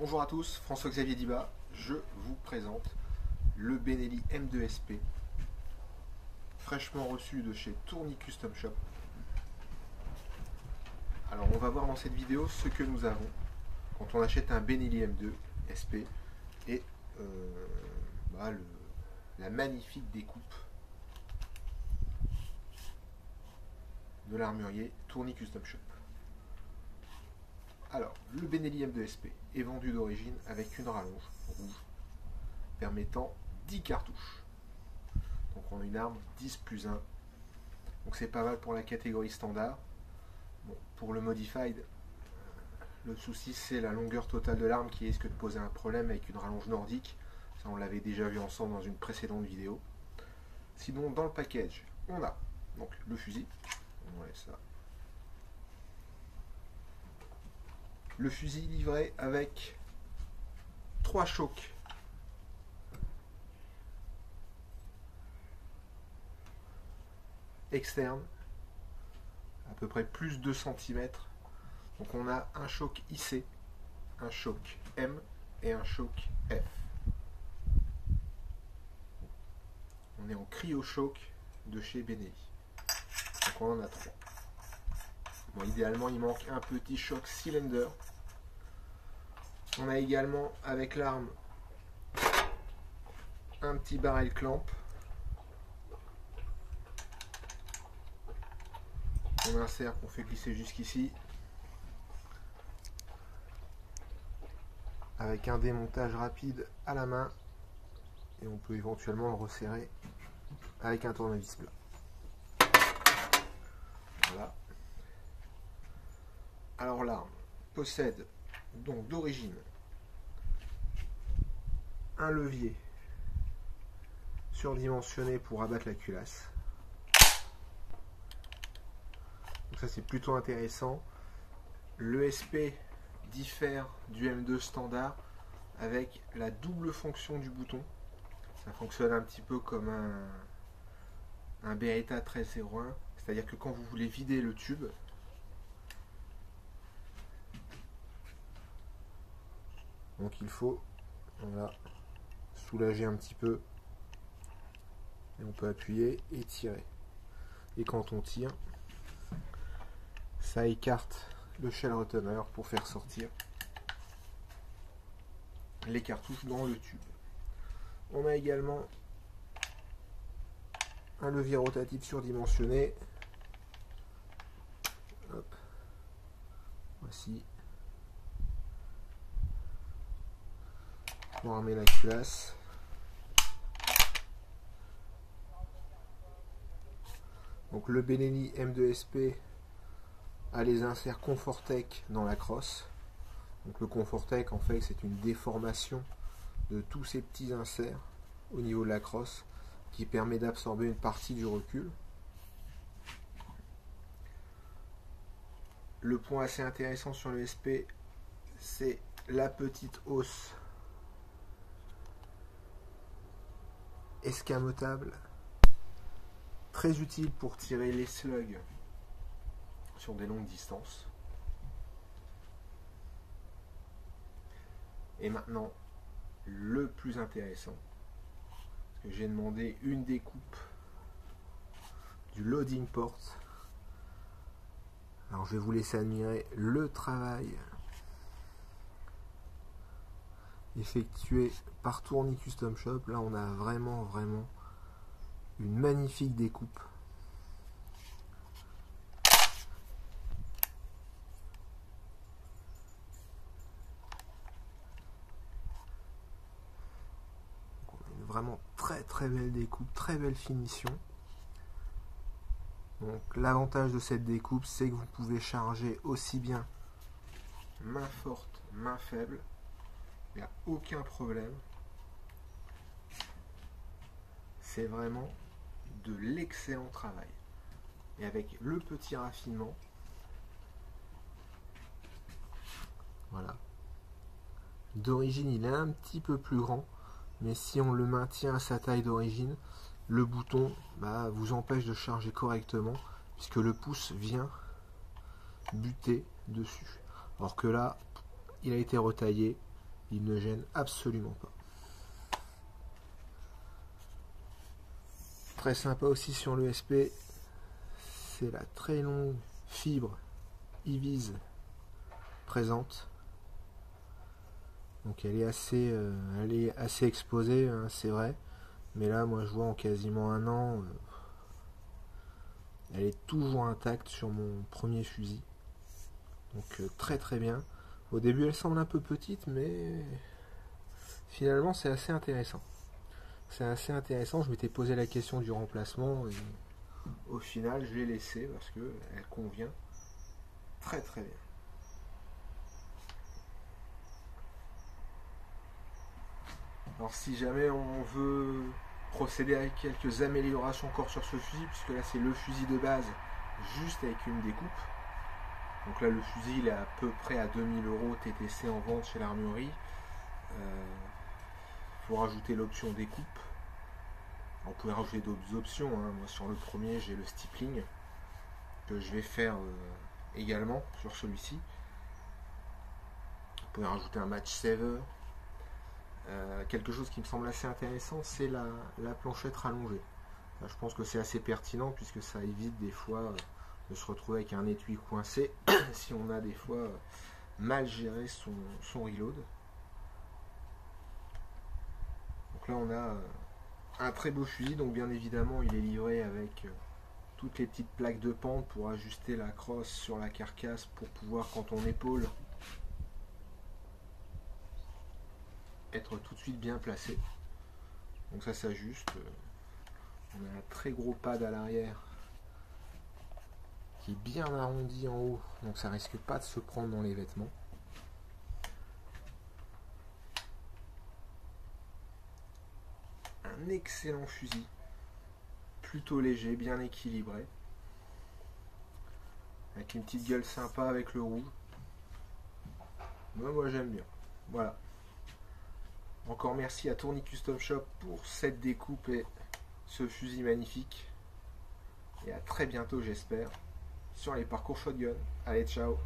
Bonjour à tous, François-Xavier Diba, je vous présente le Benelli M2SP, fraîchement reçu de chez Tourny Custom Shop. Alors on va voir dans cette vidéo ce que nous avons quand on achète un Benelli M2 SP et la magnifique découpe de l'armurier Tourny Custom Shop. Alors, le Benelli M2 SP est vendu d'origine avec une rallonge rouge permettant 10 cartouches. Donc on a une arme 10+1. Donc c'est pas mal pour la catégorie standard. Bon, pour le modified, le souci c'est la longueur totale de l'arme qui risque de poser un problème avec une rallonge nordique. Ça on l'avait déjà vu ensemble dans une précédente vidéo. Sinon dans le package, on a donc le fusil. On enlève ça. Le fusil livré avec 3 chocs externes, à peu près plus de 2 cm. Donc on a un choc IC, un choc M et un choc F. On est en cryo-choc de chez Benelli. Donc on en a 3. Bon, idéalement il manque un petit choc cylinder. On a également avec l'arme un petit barrel clamp. On insère qu'on fait glisser jusqu'ici avec un démontage rapide à la main et on peut éventuellement le resserrer avec un tournevis plat. Voilà. Alors l'arme possède donc d'origine un levier surdimensionné pour abattre la culasse. Donc ça c'est plutôt intéressant. Le SP diffère du M2 standard avec la double fonction du bouton. Ça fonctionne un petit peu comme un Beretta 1301, c'est-à-dire que quand vous voulez vider le tube, donc il faut soulager un petit peu et on peut appuyer et tirer. Et quand on tire, ça écarte le shell reteneur pour faire sortir les cartouches dans le tube. On a également un levier rotatif surdimensionné. Hop. Voici. Pour armer la culasse. Donc le Benelli M2 SP a les inserts Confortec dans la crosse. Donc le Confortec en fait c'est une déformation de tous ces petits inserts au niveau de la crosse qui permet d'absorber une partie du recul. Le point assez intéressant sur le SP, c'est la petite hausse escamotable, très utile pour tirer les slugs sur des longues distances. Et maintenant, le plus intéressant, parce que j'ai demandé une découpe du loading port. Alors je vais vous laisser admirer le travail effectué par Tourny Custom Shop. Là on a vraiment une magnifique découpe. Donc, on a une vraiment très belle découpe, très belle finition. Donc l'avantage de cette découpe, c'est que vous pouvez charger aussi bien main forte, main faible. Il n'y a aucun problème. C'est vraiment de l'excellent travail. Et avec le petit raffinement, voilà. D'origine, il est un petit peu plus grand, mais si on le maintient à sa taille d'origine, le bouton vous empêche de charger correctement, puisque le pouce vient buter dessus. Alors que là, il a été retaillé, il ne gêne absolument pas. Très sympa aussi sur le SP, c'est la très longue fibre Ivise présente. Donc elle est assez exposée, hein, c'est vrai. Mais là, moi, je vois en quasiment un an, elle est toujours intacte sur mon premier fusil. Donc très très bien. Au début, elle semble un peu petite, mais finalement, c'est assez intéressant. C'est assez intéressant. Je m'étais posé la question du remplacement et au final, je l'ai laissée parce que elle convient très très bien. Alors si jamais on veut procéder à quelques améliorations encore sur ce fusil, puisque là c'est le fusil de base juste avec une découpe. Donc là le fusil il est à peu près à 2000 € TTC en vente chez l'armurerie. Il faut rajouter l'option découpe. On pourrait rajouter d'autres options, hein. Moi sur le premier j'ai le stippling que je vais faire également sur celui-ci. On pourrait rajouter un match saver. Quelque chose qui me semble assez intéressant, c'est la planchette rallongée. Là, je pense que c'est assez pertinent puisque ça évite des fois de se retrouver avec un étui coincé si on a des fois mal géré son reload. Donc là on a un très beau fusil, donc bien évidemment il est livré avec toutes les petites plaques de pente pour ajuster la crosse sur la carcasse pour pouvoir quand on épaule être tout de suite bien placé. Donc ça s'ajuste. On a un très gros pad à l'arrière qui est bien arrondi en haut, donc ça risque pas de se prendre dans les vêtements. Un excellent fusil, plutôt léger, bien équilibré, avec une petite gueule sympa avec le rouge. Moi j'aime bien. Voilà. Encore merci à Tourny Custom Shop pour cette découpe et ce fusil magnifique. Et à très bientôt j'espère sur les parcours shotgun. Allez, ciao!